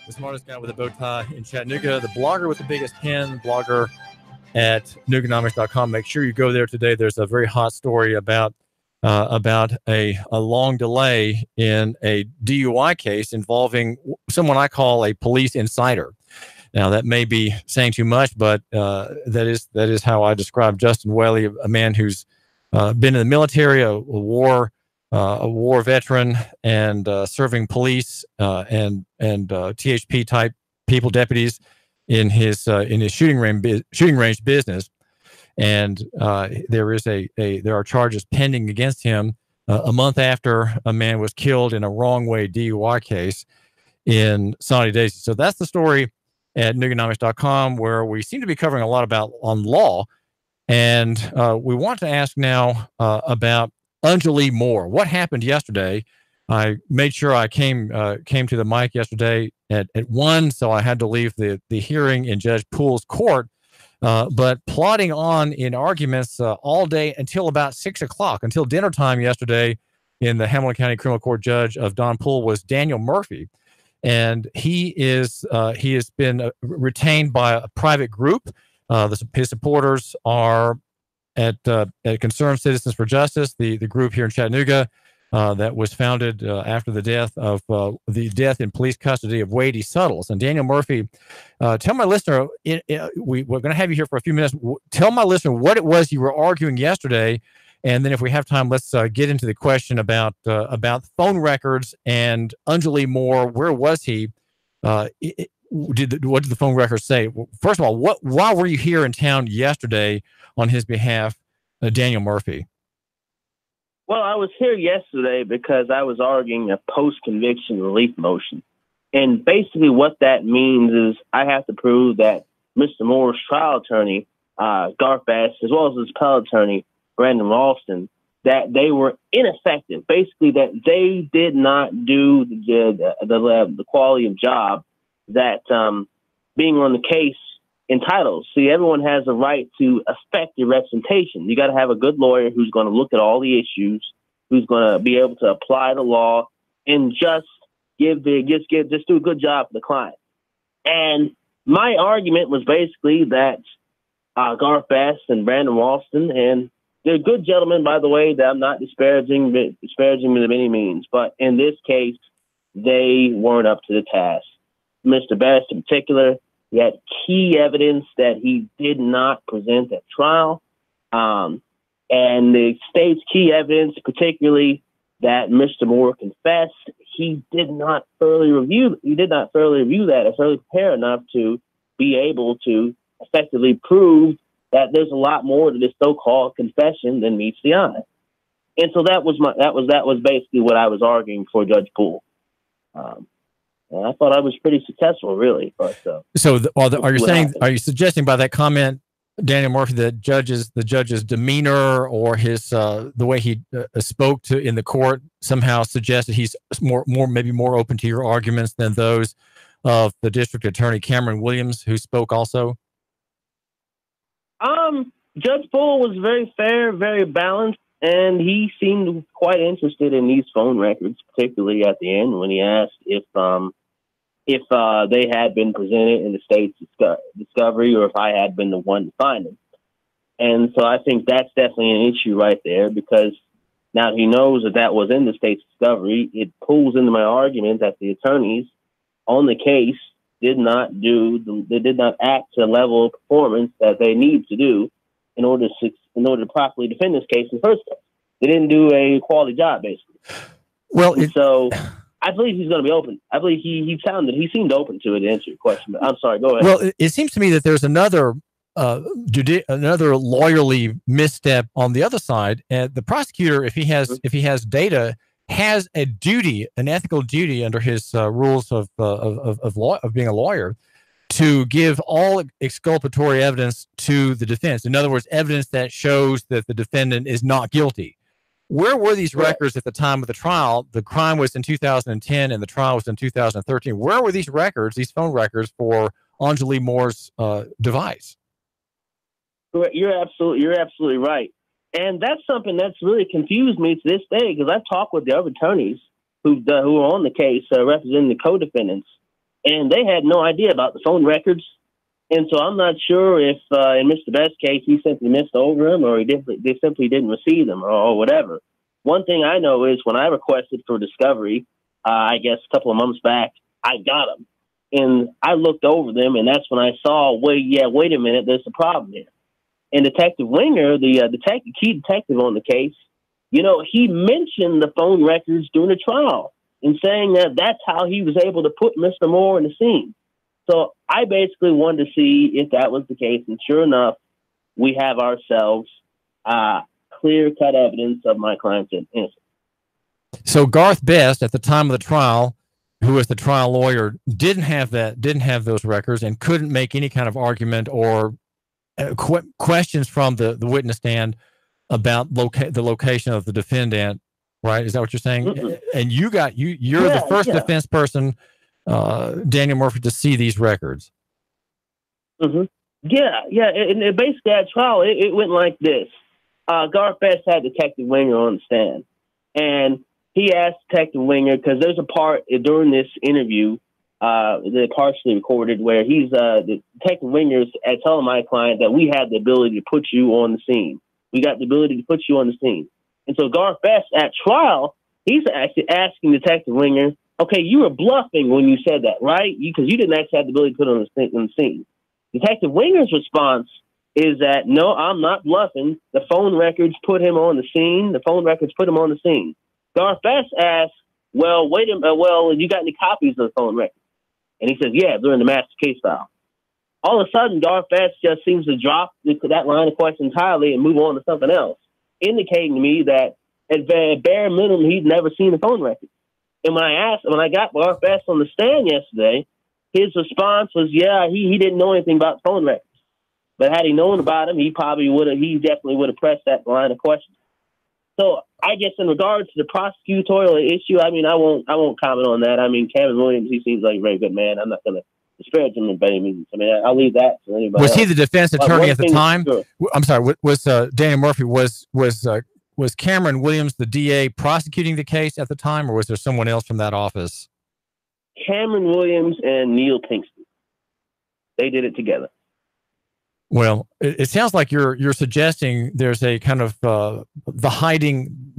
the smartest guy with a bow tie in Chattanooga, the blogger with the biggest pen, blogger at Nuganomics.com. Make sure you go there today. There's a very hot story about a long delay in a DUI case involving someone I call a police insider. Now, that may be saying too much, but that is how I describe Justin Whaley, a man who's been in the military, a war veteran, and serving police and THP type people, deputies in his shooting range business. And there are charges pending against him a month after a man was killed in a wrong way DUI case in Saudi Daisy. So that's the story at Nuganomics.com, where we seem to be covering a lot on law. And we want to ask now about Unjolee Moore. What happened yesterday? I made sure I came to the mic yesterday at 1, so I had to leave the hearing in Judge Poole's court. But plodding on in arguments all day until about 6 o'clock, until dinner time yesterday in the Hamilton County Criminal Court Judge of Don Poole was Daniel Murphy. And he has been retained by a private group. His supporters are at Concerned Citizens for Justice, the group here in Chattanooga that was founded after the death in police custody of Wade E. Suttles. And Daniel Murphy, tell my listener, we're going to have you here for a few minutes. Tell my listener what it was you were arguing yesterday. And then if we have time, let's get into the question about phone records and Unjolee Moore. Where was he? What did the phone records say? First of all, why were you here in town yesterday on his behalf, Daniel Murphy? Well, I was here yesterday because I was arguing a post-conviction relief motion. And basically what that means is I have to prove that Mr. Moore's trial attorney, Garth Bass, as well as his appellate attorney, Brandon Ralston, that they were ineffective. Basically, that they did not do the quality of job that being on the case entitles. See, everyone has a right to affect your representation. You got to have a good lawyer who's going to look at all the issues, who's going to be able to apply the law, and just do a good job for the client. And my argument was basically that Garth Bass and Brandon Ralston, and they're good gentlemen, by the way, that I'm not disparaging them in any means, but in this case, they weren't up to the task. Mr. Bass in particular, he had key evidence that he did not present at trial. And the state's key evidence, particularly that Mr. Moore confessed, he did not thoroughly review that or thoroughly prepare enough to be able to effectively prove that there's a lot more to this so-called confession than meets the eye. And so that was basically what I was arguing for Judge Poole. And I thought I was pretty successful, really. But are you suggesting by that comment, Daniel Murphy, that the judge's demeanor or his the way he spoke in the court somehow suggested he's maybe more open to your arguments than those of the district attorney Cameron Williams, who spoke also? Judge Poole was very fair, very balanced, and he seemed quite interested in these phone records, particularly at the end when he asked if they had been presented in the state's discovery or if I had been the one to find them. And so I think that's definitely an issue right there, because now he knows that was in the state's discovery. It pulls into my argument that the attorneys on the case did not act to the level of performance that they need to do in order to properly defend this case in the first place. They didn't do a quality job, basically. Well, so I believe he's going to be open. I believe he seemed open to it, to answer your question. But I'm sorry, go ahead. Well, it seems to me that there's another lawyerly misstep on the other side. And the prosecutor, if he has data, has an ethical duty under his rules of being a lawyer, to give all exculpatory evidence to the defense. In other words, evidence that shows that the defendant is not guilty. Where were these records at the time of the trial? The crime was in 2010 and the trial was in 2013. Where were these records, these phone records for Unjolee Moore's device? You're absolutely right. And that's something that's really confused me to this day, because I've talked with the other attorneys who are on the case representing the co-defendants. and they had no idea about the phone records. And so I'm not sure if in Mr. Best's case, he simply missed over them, or they simply didn't receive them, or whatever. One thing I know is when I requested for discovery, I guess a couple of months back, I got them. And I looked over them, and that's when I saw, wait a minute, there's a problem here. And Detective Winger, the key detective on the case, he mentioned the phone records during the trial and saying that that's how he was able to put Mr. Moore in the scene. So I basically wanted to see if that was the case. And sure enough, we have ourselves clear-cut evidence of my client's innocence. So Garth Best, at the time of the trial, who was the trial lawyer, didn't have those records and couldn't make any kind of argument or questions from the witness stand about the location of the defendant. Right? Is that what you're saying? Mm-hmm. And you're the first defense person, Daniel Murphy, to see these records. Mm-hmm. Yeah. And basically at trial, it went like this. Garth Best had Detective Winger on the stand, and he asked Detective Winger, because there's a part during this interview that partially recorded where the Detective Winger's telling my client that we have the ability to put you on the scene. We got the ability to put you on the scene. And so Garth Best at trial, he's actually asking Detective Winger, okay, you were bluffing when you said that, right? Because you didn't actually have the ability to put on the scene. Detective Winger's response is that, no, I'm not bluffing. The phone records put him on the scene. The phone records put him on the scene. Garth Best asks, well, wait a minute, you got any copies of the phone records? And he says, yeah, they're in the master case file. All of a sudden, Garth Best just seems to drop that line of question entirely and move on to something else, indicating to me that at bare minimum, he'd never seen the phone records. And when I got Garth Best on the stand yesterday, his response was, yeah, he didn't know anything about the phone records. But had he known about them, he definitely would have pressed that line of questions. So I guess in regards to the prosecutorial issue, I won't comment on that. I mean, Kevin Williams, he seems like a very good man. I'm not going to disparage him by any means. I mean, I'll leave that to anybody else. Was he the defense attorney at the time? Sure. I'm sorry. Was Daniel Murphy, was Cameron Williams the DA prosecuting the case at the time, or was there someone else from that office? Cameron Williams and Neil Pinkston. They did it together. Well, it sounds like you're suggesting there's a kind of the hiding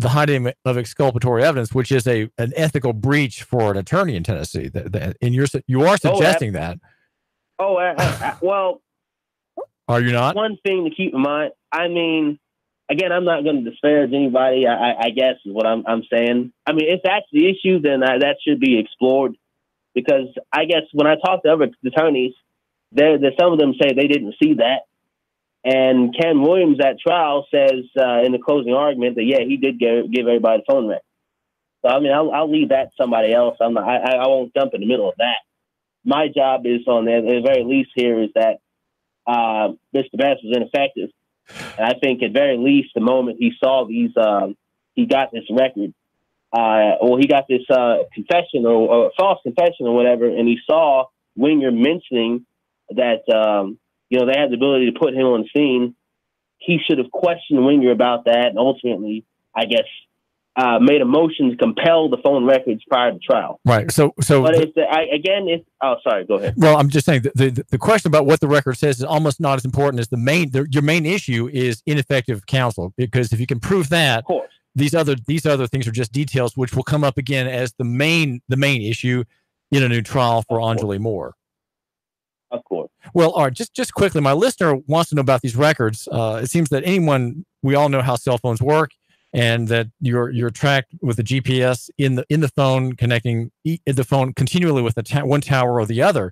of exculpatory evidence, which is an ethical breach for an attorney in Tennessee. You are suggesting that. Well, are you not? One thing to keep in mind. I mean, again, I'm not going to disparage anybody. I guess is what I'm saying. I mean, if that's the issue, then that should be explored, because I guess when I talk to other attorneys, some of them say they didn't see that. And Ken Williams at trial says in the closing argument that, yeah, he did give everybody the phone record. So, I mean, I'll leave that to somebody else. I won't jump in the middle of that. My job is at the very least here is that Mr. Best was ineffective. And I think at very least the moment he saw these, he got this record, or he got this confession or false confession or whatever, and he saw Winger mentioning that, they had the ability to put him on the scene. He should have questioned Winger about that, and ultimately, I guess, made a motion to compel the phone records prior to trial. Right. So, but sorry, go ahead. Well, I'm just saying the question about what the record says is almost not as important as your main issue is ineffective counsel, because if you can prove that, of course, these other things are just details, which will come up again as the main issue in a new trial for Unjolee Moore. Of course. Well, all right, just quickly, my listener wants to know about these records. It seems that we all know how cell phones work, and that you're tracked with a GPS in the phone, connecting the phone continually with one tower or the other.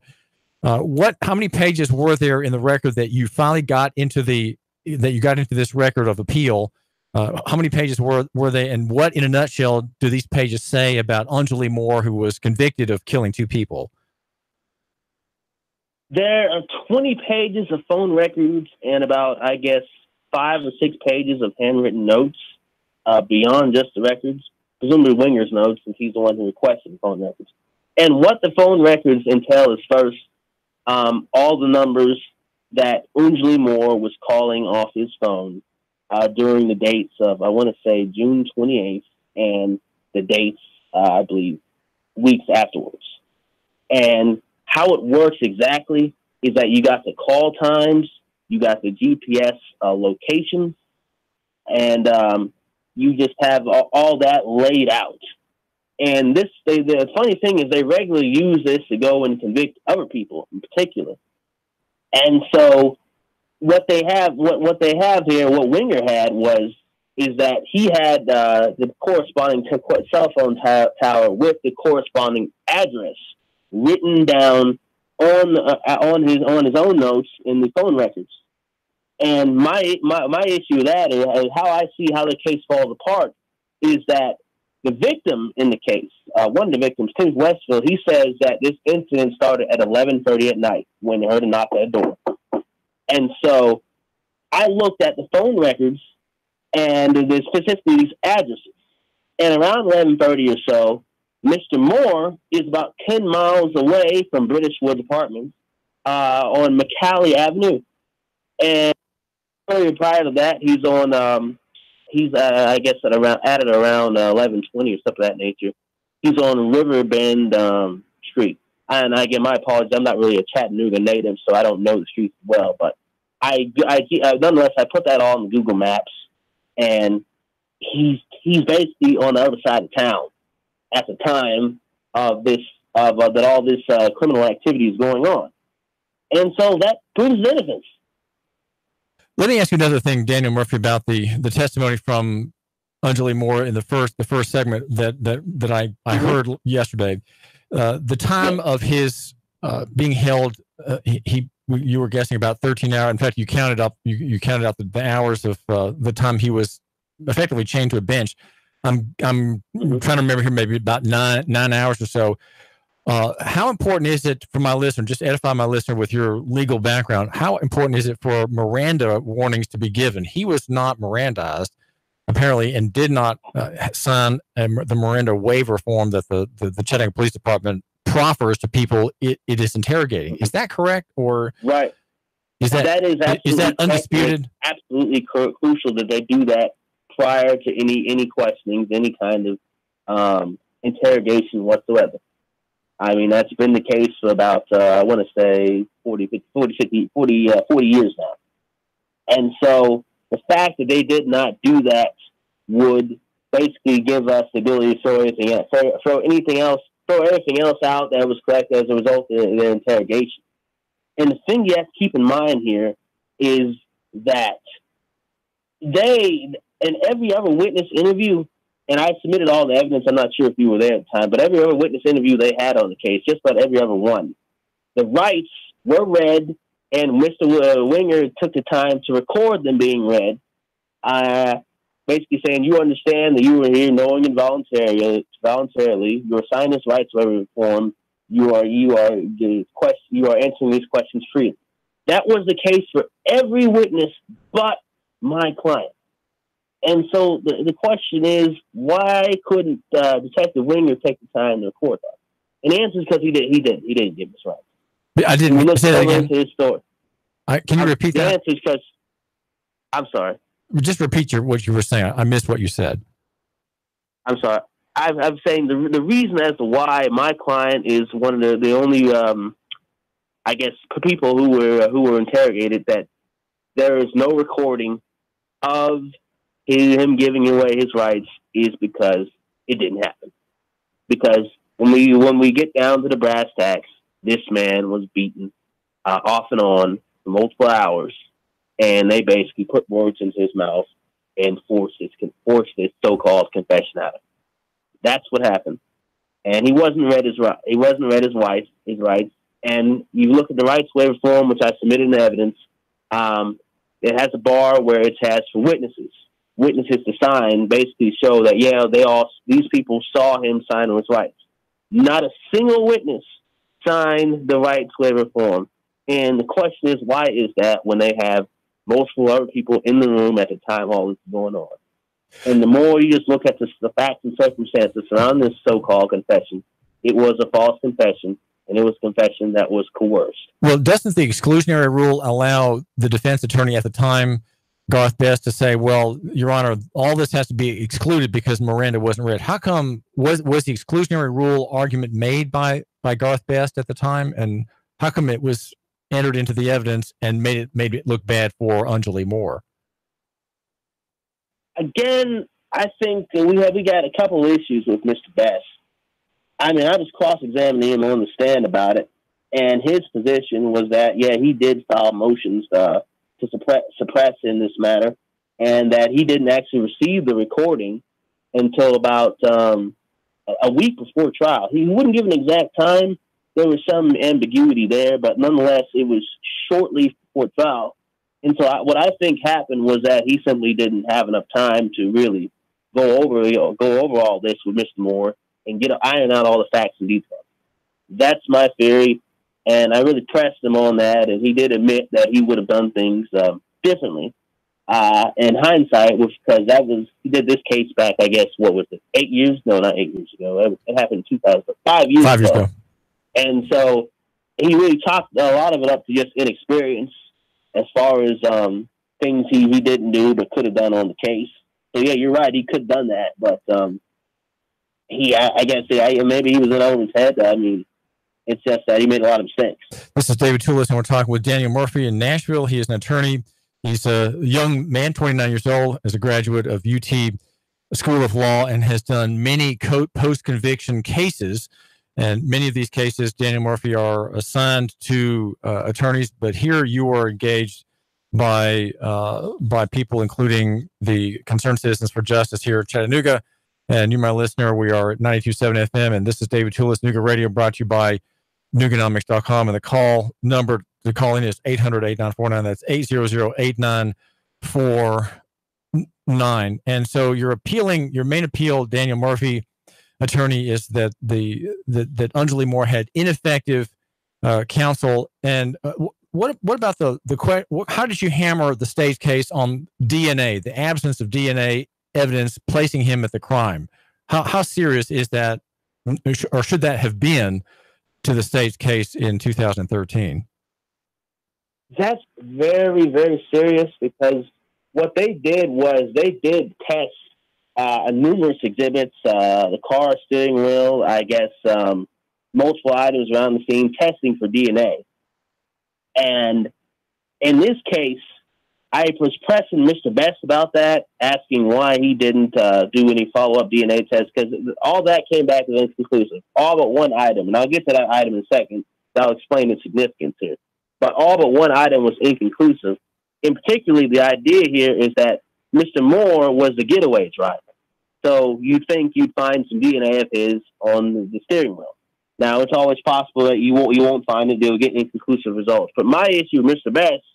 How many pages were there in the record that you finally got into this record of appeal? How many pages were they, and what, in a nutshell, do these pages say about Unjolee Moore, who was convicted of killing 2 people? There are 20 pages of phone records and about, I guess, 5 or 6 pages of handwritten notes beyond just the records, presumably Winger's notes, since he's the one who requested the phone records. And what the phone records entail is, first, all the numbers that Unjolee Moore was calling off his phone during the dates of, I want to say, June 28th and the dates, I believe, weeks afterwards. And how it works exactly is that you got the call times, you got the GPS locations, and you just have all that laid out. And the funny thing is they regularly use this to go and convict other people in particular. And so what they have here, what Winger had is that he had the corresponding cell phone tower with the corresponding address written down on his own notes in the phone records. And my issue with that is how I see how the case falls apart is that the victim in the case, one of the victims, Tim Westfield, he says that this incident started at 11:30 at night when they heard a knock at the door. And so I looked at the phone records and there's specifically these addresses. And around 11:30 or so, Mr. Moore is about 10 miles away from British Woods Apartments on McCallie Avenue. And earlier prior to that, he's on, I guess at around 11:20 or something of that nature. He's on Riverbend Street. And again, my apologies. I'm not really a Chattanooga native, so I don't know the streets well. But nonetheless, I put that all on Google Maps, and he's basically on the other side of town at the time of that all this criminal activity is going on, and so that proves his innocence. Let me ask you another thing, Daniel Murphy, about the testimony from Unjolee Moore in the first segment that I heard yesterday. The time of his being held, you were guessing about 13 hours. In fact, you counted out the hours of the time he was effectively chained to a bench. I'm trying to remember here, maybe about nine hours or so. How important is it for my listener, just edify my listener with your legal background, how important is it for Miranda warnings to be given? He was not Mirandized, apparently, and did not sign the Miranda waiver form that the Chattanooga Police Department proffers to people it is interrogating. Is that correct? Or right? Is that undisputed? Absolutely crucial that they do that prior to any questionings, any kind of interrogation whatsoever. I mean, that's been the case for about, I want to say 40 years now. And so the fact that they did not do that would basically give us the ability to throw everything else out that was correct as a result of their interrogation. And the thing you have to keep in mind here is that they, in every other witness interview, and I submitted all the evidence. I'm not sure if you were there at the time, but every other witness interview they had on the case, just about every other one, the rights were read, and Mr. Winger took the time to record them being read, basically saying, you understand that you were here knowing and voluntarily, you were assigned this rights waiver form, you are answering these questions freely. That was the case for every witness but my client. And so the question is, why couldn't Detective Winger take the time to record that? And the answer is because he didn't give us right. I didn't say that again. His story. Can you repeat that? The answer is because, I'm sorry. Just repeat what you were saying. I missed what you said. I'm sorry. I'm saying the reason as to why my client is one of the only, I guess, people who were interrogated, that there is no recording of him giving away his rights, is because it didn't happen. Because when we get down to the brass tacks, this man was beaten off and on for multiple hours, and they basically put words into his mouth and forced his so-called confession out of him. That's what happened. And he wasn't read his rights. And you look at the rights waiver form, which I submitted in evidence. It has a bar where it has for witnesses to sign, basically show that these people saw him sign his rights. Not a single witness signed the rights waiver form. And the question is, why is that when they have multiple other people in the room at the time all this is going on? And the more you just look at the facts and circumstances surrounding this so-called confession, it was a false confession, and it was a confession that was coerced. Well, doesn't the exclusionary rule allow the defense attorney at the time, Garth Best, to say, well, Your Honor, all this has to be excluded because Miranda wasn't read? How come was the exclusionary rule argument made by by Garth Best at the time, and how come it was entered into the evidence and made it look bad for Unjolee Moore? Again, I think we got a couple issues with Mr. Best. I mean, I was cross-examining him on the stand about it, and his position was that, yeah, he did file motions to suppress in this matter, and that he didn't actually receive the recording until about a week before trial. He wouldn't give an exact time. There was some ambiguity there, but nonetheless, it was shortly before trial. And so what I think happened was that he simply didn't have enough time to really go over all this with Mr. Moore and iron out all the facts and details. That's my theory, and I really pressed him on that, and he did admit that he would have done things differently. In hindsight, because he did this case back, I guess, what was it, 8 years? No, not 8 years ago. It happened in 2000, 5 years ago. 5 years ago. And so he really chalked a lot of it up to just inexperience as far as things he didn't do but could have done on the case. So, yeah, you're right. He could have done that, but I guess maybe he was in over his head. I mean, it's just that he made a lot of mistakes. This is David Toulis, and we're talking with Daniel Murphy in Nashville. He is an attorney. He's a young man, 29 years old, as a graduate of UT School of Law, and has done many post-conviction cases. And many of these cases, Daniel Murphy, are assigned to attorneys, but here you are engaged by people, including the Concerned Citizens for Justice here in Chattanooga. And you, my listener, we are at 92.7 FM, and this is David Toulis, Nooga Radio, brought to you by Nooganomics.com. And the call number to call in is 800-8949. That's 800-8949. And so your main appeal, Daniel Murphy, attorney, is that that Unjolee Moore had ineffective counsel. And what about how did you hammer the state's case on DNA, the absence of DNA evidence placing him at the crime? How serious is that, or should that have been, to the state's case in 2013? That's very, very serious, because what they did was they did test numerous exhibits, the car, steering wheel, I guess, multiple items around the scene, testing for DNA. And in this case, I was pressing Mr. Best about that, asking why he didn't do any follow-up DNA tests, because all that came back as inconclusive. All but one item, and I'll get to that item in a second. I'll explain the significance here. But all but one item was inconclusive. In particular, the idea here is that Mr. Moore was the getaway driver. So you'd think you'd find some DNA of his on the steering wheel. Now, it's always possible that you won't find it. They'll get inconclusive results. But my issue with Mr. Best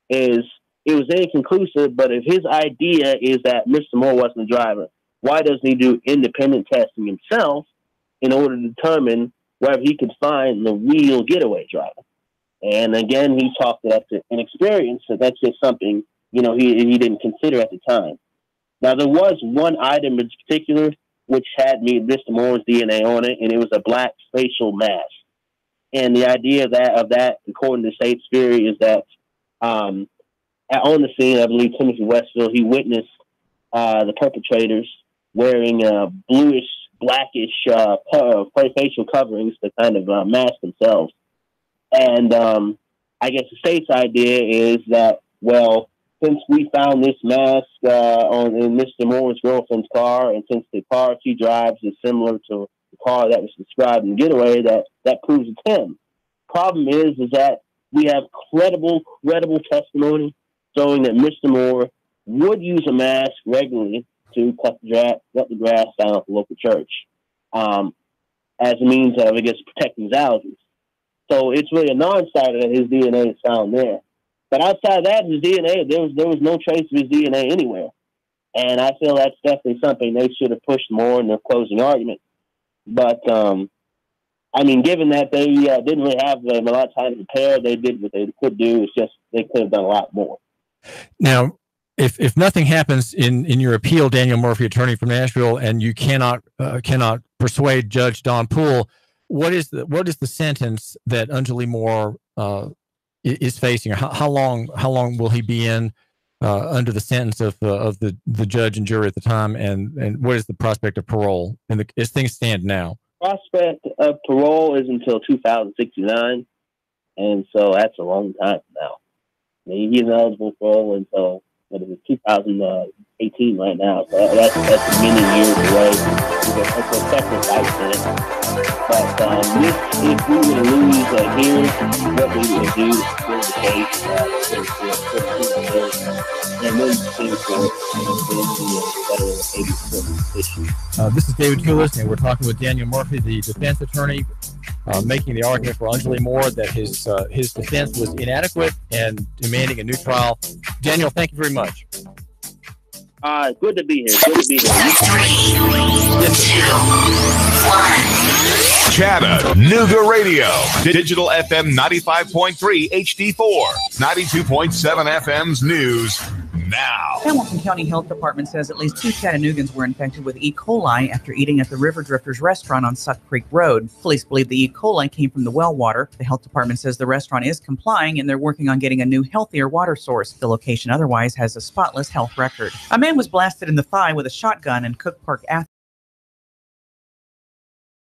is it was inconclusive, but if his idea is that Mr. Moore wasn't the driver, why doesn't he do independent testing himself in order to determine whether he could find the real getaway driver? And again, he talked it up to inexperience, so that's just something, he didn't consider at the time. Now, there was one item in particular which had Mr. Moore's DNA on it, and it was a black facial mask. And the idea of that, according to the state's theory, is that on the scene, I believe Timothy Westville, he witnessed the perpetrators wearing bluish, blackish facial coverings to kind of mask themselves. And I guess the state's idea is that, well, since we found this mask in Mr. Moore's girlfriend's car, and since the car she drives is similar to the car that was described in the getaway, that proves it's him. Problem is that we have credible testimony showing that Mr. Moore would use a mask regularly to cut the grass down at the local church as a means of, I guess, protecting his allergies. So it's really a non-starter that his DNA is found there. But outside of that, his DNA, there was no trace of his DNA anywhere. And I feel that's definitely something they should have pushed more in their closing argument. But, given that they didn't really have a lot of time to prepare, they did what they could do. It's just they could have done a lot more. Now, if nothing happens in your appeal, Daniel Murphy, attorney from Nashville, and you cannot persuade Judge Don Poole, what is the sentence that Unjolee Moore is facing? How long will he be in under the sentence of the judge and jury at the time, and what is the prospect of parole as things stand now? prospect of parole is until 2069, and so that's a long time from now. I mean, he's eligible for parole until 2018 right now, so that's many years away. It's a separate life sentence. But if we were to lose here, what we would do is build the case, and then sue for federal habeas corpus petition. This is David Kulis, and we're talking with Daniel Murphy, the defense attorney, making the argument for Unjolee Moore that his defense was inadequate and demanding a new trial. Daniel, thank you very much. Good to be here. Good to be here. 3, 2, 1. Chattanooga Radio. Digital FM 95.3 HD4. 92.7 FM's news now. Hamilton County Health Department says at least 2 Chattanoogans were infected with E. coli after eating at the River Drifters restaurant on Suck Creek Road. Police believe the E. coli came from the well water. The health department says the restaurant is complying and they're working on getting a new, healthier water source. The location otherwise has a spotless health record. A man was blasted in the thigh with a shotgun in Cook Park,